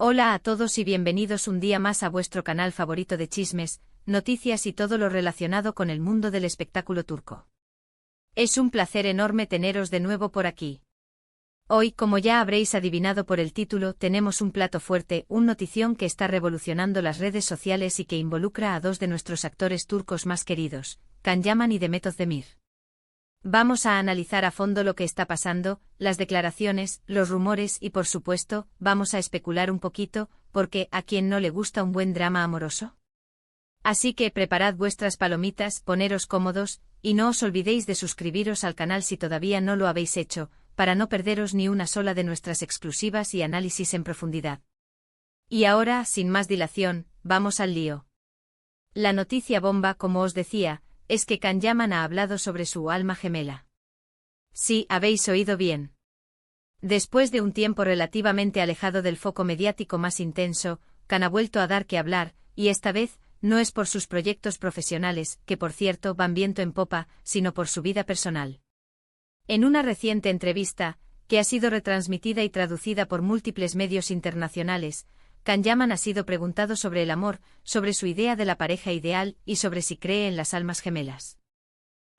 Hola a todos y bienvenidos un día más a vuestro canal favorito de chismes, noticias y todo lo relacionado con el mundo del espectáculo turco. Es un placer enorme teneros de nuevo por aquí. Hoy, como ya habréis adivinado por el título, tenemos un plato fuerte, un notición que está revolucionando las redes sociales y que involucra a dos de nuestros actores turcos más queridos, Can Yaman y Demet Özdemir. Vamos a analizar a fondo lo que está pasando, las declaraciones, los rumores y por supuesto, vamos a especular un poquito, porque ¿a quién no le gusta un buen drama amoroso? Así que preparad vuestras palomitas, poneros cómodos, y no os olvidéis de suscribiros al canal si todavía no lo habéis hecho, para no perderos ni una sola de nuestras exclusivas y análisis en profundidad. Y ahora, sin más dilación, vamos al lío. La noticia bomba, como os decía, es que Can Yaman ha hablado sobre su alma gemela. Sí, habéis oído bien. Después de un tiempo relativamente alejado del foco mediático más intenso, Can ha vuelto a dar que hablar, y esta vez, no es por sus proyectos profesionales, que por cierto van viento en popa, sino por su vida personal. En una reciente entrevista, que ha sido retransmitida y traducida por múltiples medios internacionales, Can Yaman ha sido preguntado sobre el amor, sobre su idea de la pareja ideal y sobre si cree en las almas gemelas.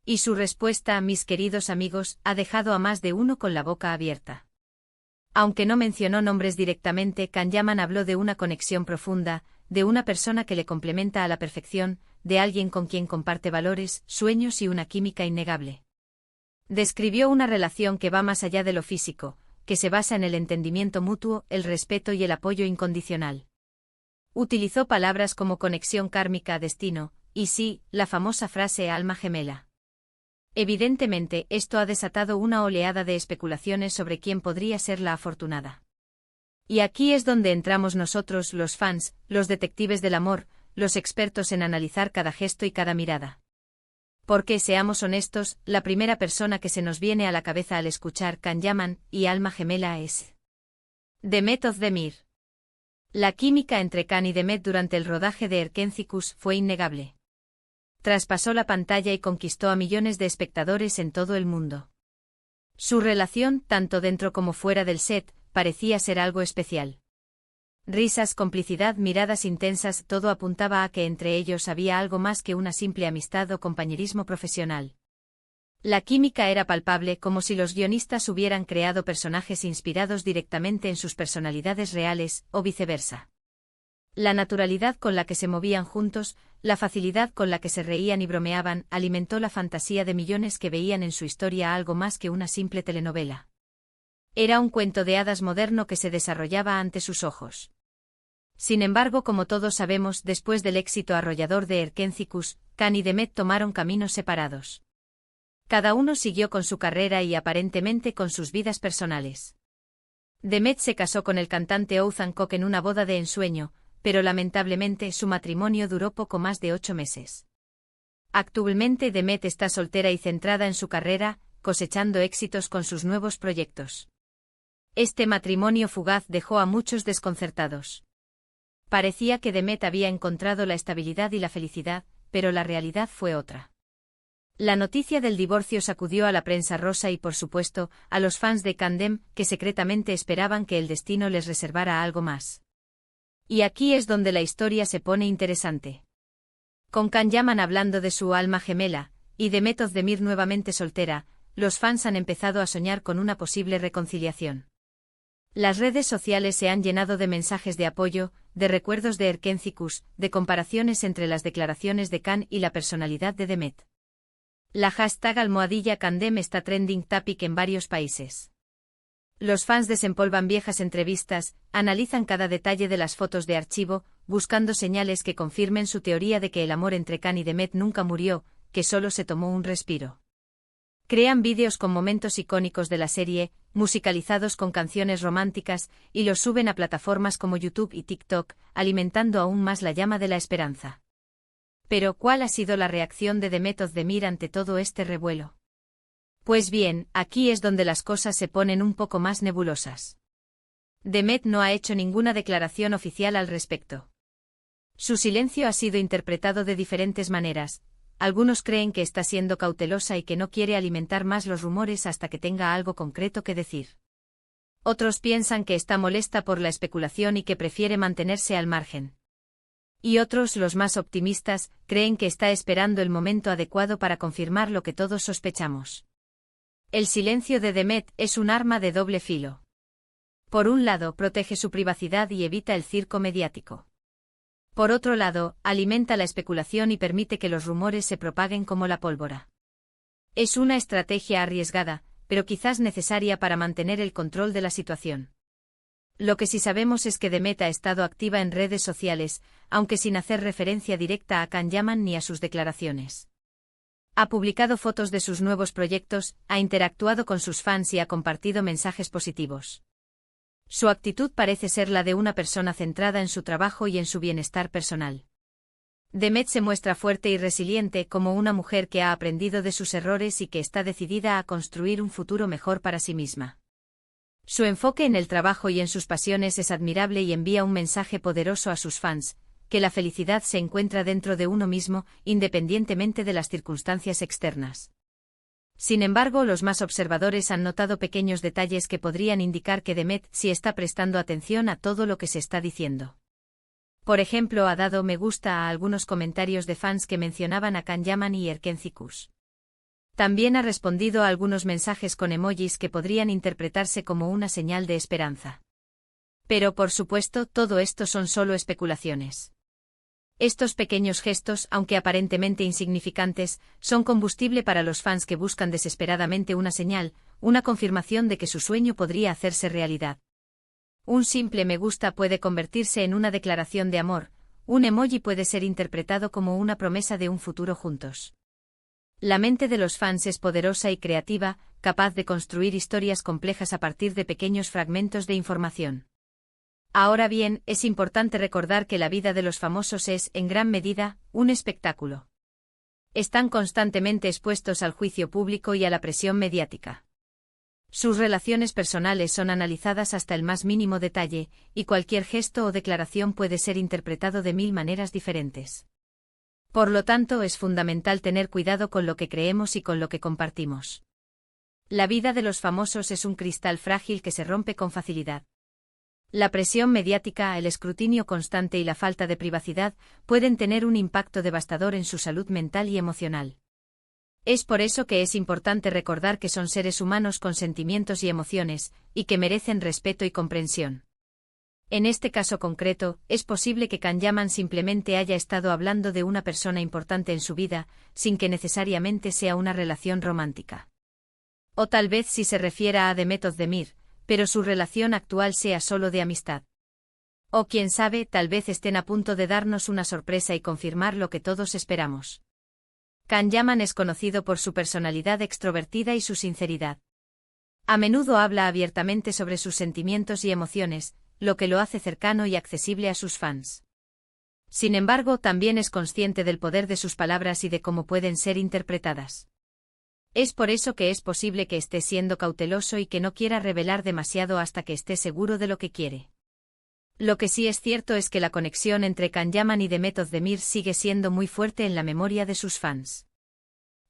Y su respuesta, mis queridos amigos, ha dejado a más de uno con la boca abierta. Aunque no mencionó nombres directamente, Can Yaman habló de una conexión profunda, de una persona que le complementa a la perfección, de alguien con quien comparte valores, sueños y una química innegable. Describió una relación que va más allá de lo físico, que se basa en el entendimiento mutuo, el respeto y el apoyo incondicional. Utilizó palabras como conexión kármica, destino, y sí, la famosa frase alma gemela. Evidentemente, esto ha desatado una oleada de especulaciones sobre quién podría ser la afortunada. Y aquí es donde entramos nosotros, los fans, los detectives del amor, los expertos en analizar cada gesto y cada mirada. Porque, seamos honestos, la primera persona que se nos viene a la cabeza al escuchar Can Yaman y alma gemela es Demet Özdemir. La química entre Can y Demet durante el rodaje de Erkencikus fue innegable. Traspasó la pantalla y conquistó a millones de espectadores en todo el mundo. Su relación, tanto dentro como fuera del set, parecía ser algo especial. Risas, complicidad, miradas intensas, todo apuntaba a que entre ellos había algo más que una simple amistad o compañerismo profesional. La química era palpable, como si los guionistas hubieran creado personajes inspirados directamente en sus personalidades reales, o viceversa. La naturalidad con la que se movían juntos, la facilidad con la que se reían y bromeaban, alimentó la fantasía de millones que veían en su historia algo más que una simple telenovela. Era un cuento de hadas moderno que se desarrollaba ante sus ojos. Sin embargo, como todos sabemos, después del éxito arrollador de Erkencikus, Can y Demet tomaron caminos separados. Cada uno siguió con su carrera y aparentemente con sus vidas personales. Demet se casó con el cantante Oğuzhan Koç en una boda de ensueño, pero lamentablemente su matrimonio duró poco más de 8 meses. Actualmente Demet está soltera y centrada en su carrera, cosechando éxitos con sus nuevos proyectos. Este matrimonio fugaz dejó a muchos desconcertados. Parecía que Demet había encontrado la estabilidad y la felicidad, pero la realidad fue otra. La noticia del divorcio sacudió a la prensa rosa y, por supuesto, a los fans de Can, que secretamente esperaban que el destino les reservara algo más. Y aquí es donde la historia se pone interesante. Con Can Yaman hablando de su alma gemela, y Demet Özdemir nuevamente soltera, los fans han empezado a soñar con una posible reconciliación. Las redes sociales se han llenado de mensajes de apoyo, de recuerdos de Erkencikus, de comparaciones entre las declaraciones de Can y la personalidad de Demet. La hashtag #Candem está trending topic en varios países. Los fans desempolvan viejas entrevistas, analizan cada detalle de las fotos de archivo, buscando señales que confirmen su teoría de que el amor entre Can y Demet nunca murió, que solo se tomó un respiro. Crean vídeos con momentos icónicos de la serie, musicalizados con canciones románticas, y los suben a plataformas como YouTube y TikTok, alimentando aún más la llama de la esperanza. Pero, ¿cuál ha sido la reacción de Demet Özdemir ante todo este revuelo? Pues bien, aquí es donde las cosas se ponen un poco más nebulosas. Demet no ha hecho ninguna declaración oficial al respecto. Su silencio ha sido interpretado de diferentes maneras. Algunos creen que está siendo cautelosa y que no quiere alimentar más los rumores hasta que tenga algo concreto que decir. Otros piensan que está molesta por la especulación y que prefiere mantenerse al margen. Y otros, los más optimistas, creen que está esperando el momento adecuado para confirmar lo que todos sospechamos. El silencio de Demet es un arma de doble filo. Por un lado, protege su privacidad y evita el circo mediático. Por otro lado, alimenta la especulación y permite que los rumores se propaguen como la pólvora. Es una estrategia arriesgada, pero quizás necesaria para mantener el control de la situación. Lo que sí sabemos es que Demet ha estado activa en redes sociales, aunque sin hacer referencia directa a Can Yaman ni a sus declaraciones. Ha publicado fotos de sus nuevos proyectos, ha interactuado con sus fans y ha compartido mensajes positivos. Su actitud parece ser la de una persona centrada en su trabajo y en su bienestar personal. Demet se muestra fuerte y resiliente como una mujer que ha aprendido de sus errores y que está decidida a construir un futuro mejor para sí misma. Su enfoque en el trabajo y en sus pasiones es admirable y envía un mensaje poderoso a sus fans, que la felicidad se encuentra dentro de uno mismo, independientemente de las circunstancias externas. Sin embargo, los más observadores han notado pequeños detalles que podrían indicar que Demet sí está prestando atención a todo lo que se está diciendo. Por ejemplo, ha dado me gusta a algunos comentarios de fans que mencionaban a Can Yaman y Erken Cikus. También ha respondido a algunos mensajes con emojis que podrían interpretarse como una señal de esperanza. Pero por supuesto, todo esto son solo especulaciones. Estos pequeños gestos, aunque aparentemente insignificantes, son combustible para los fans que buscan desesperadamente una señal, una confirmación de que su sueño podría hacerse realidad. Un simple me gusta puede convertirse en una declaración de amor, un emoji puede ser interpretado como una promesa de un futuro juntos. La mente de los fans es poderosa y creativa, capaz de construir historias complejas a partir de pequeños fragmentos de información. Ahora bien, es importante recordar que la vida de los famosos es, en gran medida, un espectáculo. Están constantemente expuestos al juicio público y a la presión mediática. Sus relaciones personales son analizadas hasta el más mínimo detalle, y cualquier gesto o declaración puede ser interpretado de 1000 maneras diferentes. Por lo tanto, es fundamental tener cuidado con lo que creemos y con lo que compartimos. La vida de los famosos es un cristal frágil que se rompe con facilidad. La presión mediática, el escrutinio constante y la falta de privacidad pueden tener un impacto devastador en su salud mental y emocional. Es por eso que es importante recordar que son seres humanos con sentimientos y emociones, y que merecen respeto y comprensión. En este caso concreto, es posible que Can Yaman simplemente haya estado hablando de una persona importante en su vida, sin que necesariamente sea una relación romántica. O tal vez sí se refiera a Demet Özdemir, pero su relación actual sea solo de amistad. O quién sabe, tal vez estén a punto de darnos una sorpresa y confirmar lo que todos esperamos. Can Yaman es conocido por su personalidad extrovertida y su sinceridad. A menudo habla abiertamente sobre sus sentimientos y emociones, lo que lo hace cercano y accesible a sus fans. Sin embargo, también es consciente del poder de sus palabras y de cómo pueden ser interpretadas. Es por eso que es posible que esté siendo cauteloso y que no quiera revelar demasiado hasta que esté seguro de lo que quiere. Lo que sí es cierto es que la conexión entre Can Yaman y Demet Özdemir sigue siendo muy fuerte en la memoria de sus fans.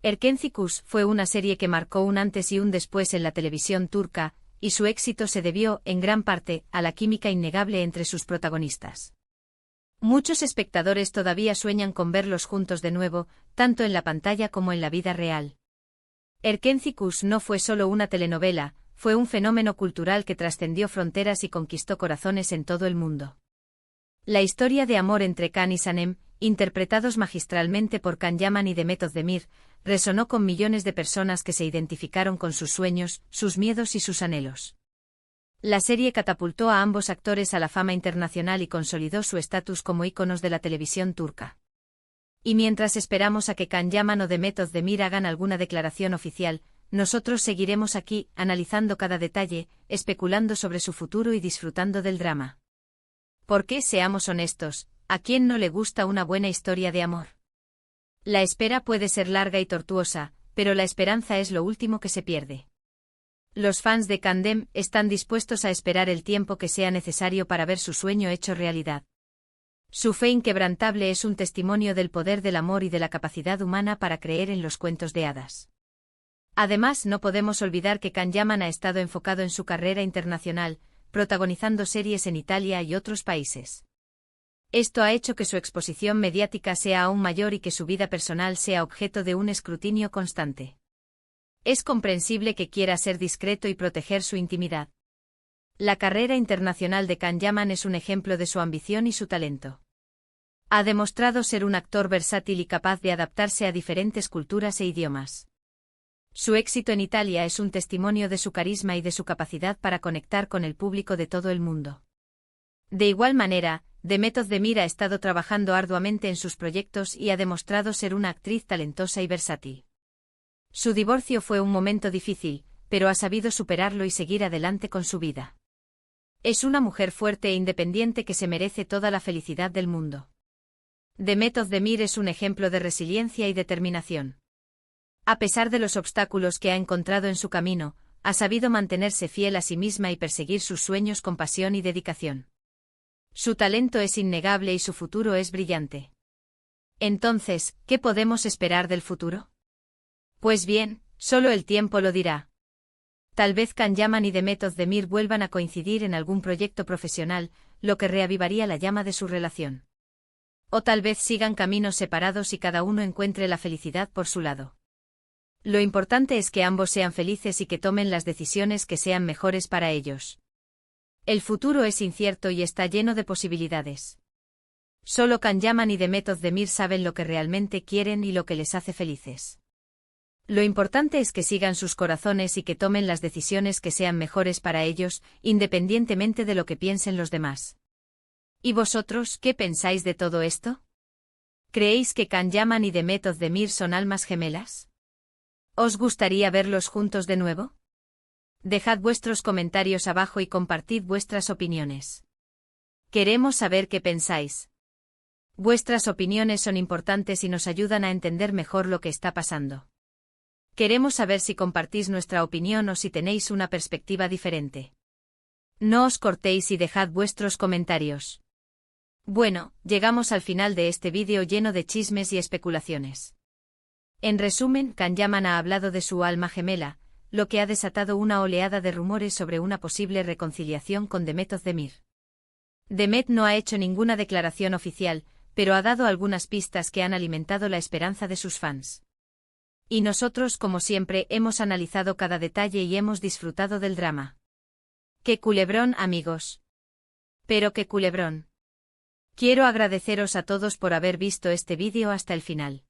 Erken Cikus fue una serie que marcó un antes y un después en la televisión turca, y su éxito se debió, en gran parte, a la química innegable entre sus protagonistas. Muchos espectadores todavía sueñan con verlos juntos de nuevo, tanto en la pantalla como en la vida real. Erken Cikus no fue solo una telenovela, fue un fenómeno cultural que trascendió fronteras y conquistó corazones en todo el mundo. La historia de amor entre Can y Sanem, interpretados magistralmente por Can Yaman y Demet Özdemir, resonó con millones de personas que se identificaron con sus sueños, sus miedos y sus anhelos. La serie catapultó a ambos actores a la fama internacional y consolidó su estatus como íconos de la televisión turca. Y mientras esperamos a que Can Yaman o Demet Özdemir hagan alguna declaración oficial, nosotros seguiremos aquí, analizando cada detalle, especulando sobre su futuro y disfrutando del drama. Porque, seamos honestos, ¿a quién no le gusta una buena historia de amor? La espera puede ser larga y tortuosa, pero la esperanza es lo último que se pierde. Los fans de Candem están dispuestos a esperar el tiempo que sea necesario para ver su sueño hecho realidad. Su fe inquebrantable es un testimonio del poder del amor y de la capacidad humana para creer en los cuentos de hadas. Además, no podemos olvidar que Can Yaman ha estado enfocado en su carrera internacional, protagonizando series en Italia y otros países. Esto ha hecho que su exposición mediática sea aún mayor y que su vida personal sea objeto de un escrutinio constante. Es comprensible que quiera ser discreto y proteger su intimidad. La carrera internacional de Can Yaman es un ejemplo de su ambición y su talento. Ha demostrado ser un actor versátil y capaz de adaptarse a diferentes culturas e idiomas. Su éxito en Italia es un testimonio de su carisma y de su capacidad para conectar con el público de todo el mundo. De igual manera, Demet Özdemir ha estado trabajando arduamente en sus proyectos y ha demostrado ser una actriz talentosa y versátil. Su divorcio fue un momento difícil, pero ha sabido superarlo y seguir adelante con su vida. Es una mujer fuerte e independiente que se merece toda la felicidad del mundo. Demet Özdemir es un ejemplo de resiliencia y determinación. A pesar de los obstáculos que ha encontrado en su camino, ha sabido mantenerse fiel a sí misma y perseguir sus sueños con pasión y dedicación. Su talento es innegable y su futuro es brillante. Entonces, ¿qué podemos esperar del futuro? Pues bien, solo el tiempo lo dirá. Tal vez Can Yaman y Demet Özdemir vuelvan a coincidir en algún proyecto profesional, lo que reavivaría la llama de su relación. O tal vez sigan caminos separados y cada uno encuentre la felicidad por su lado. Lo importante es que ambos sean felices y que tomen las decisiones que sean mejores para ellos. El futuro es incierto y está lleno de posibilidades. Solo Can Yaman y Demet Özdemir saben lo que realmente quieren y lo que les hace felices. Lo importante es que sigan sus corazones y que tomen las decisiones que sean mejores para ellos, independientemente de lo que piensen los demás. ¿Y vosotros, qué pensáis de todo esto? ¿Creéis que Can Yaman y Demet Özdemir son almas gemelas? ¿Os gustaría verlos juntos de nuevo? Dejad vuestros comentarios abajo y compartid vuestras opiniones. Queremos saber qué pensáis. Vuestras opiniones son importantes y nos ayudan a entender mejor lo que está pasando. Queremos saber si compartís nuestra opinión o si tenéis una perspectiva diferente. No os cortéis y dejad vuestros comentarios. Bueno, llegamos al final de este vídeo lleno de chismes y especulaciones. En resumen, Can Yaman ha hablado de su alma gemela, lo que ha desatado una oleada de rumores sobre una posible reconciliación con Demet Özdemir. Demet no ha hecho ninguna declaración oficial, pero ha dado algunas pistas que han alimentado la esperanza de sus fans. Y nosotros, como siempre, hemos analizado cada detalle y hemos disfrutado del drama. ¡Qué culebrón, amigos! Pero qué culebrón. Quiero agradeceros a todos por haber visto este vídeo hasta el final.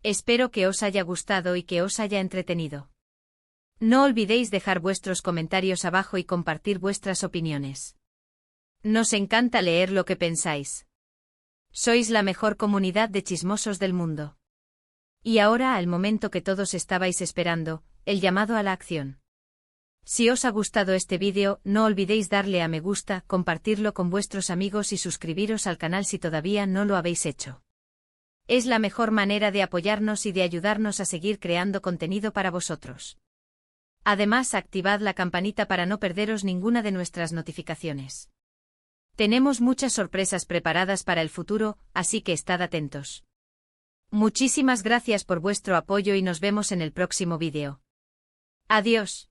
Espero que os haya gustado y que os haya entretenido. No olvidéis dejar vuestros comentarios abajo y compartir vuestras opiniones. Nos encanta leer lo que pensáis. Sois la mejor comunidad de chismosos del mundo. Y ahora, al momento que todos estabais esperando, el llamado a la acción. Si os ha gustado este vídeo, no olvidéis darle a me gusta, compartirlo con vuestros amigos y suscribiros al canal si todavía no lo habéis hecho. Es la mejor manera de apoyarnos y de ayudarnos a seguir creando contenido para vosotros. Además, activad la campanita para no perderos ninguna de nuestras notificaciones. Tenemos muchas sorpresas preparadas para el futuro, así que estad atentos. Muchísimas gracias por vuestro apoyo y nos vemos en el próximo vídeo. Adiós.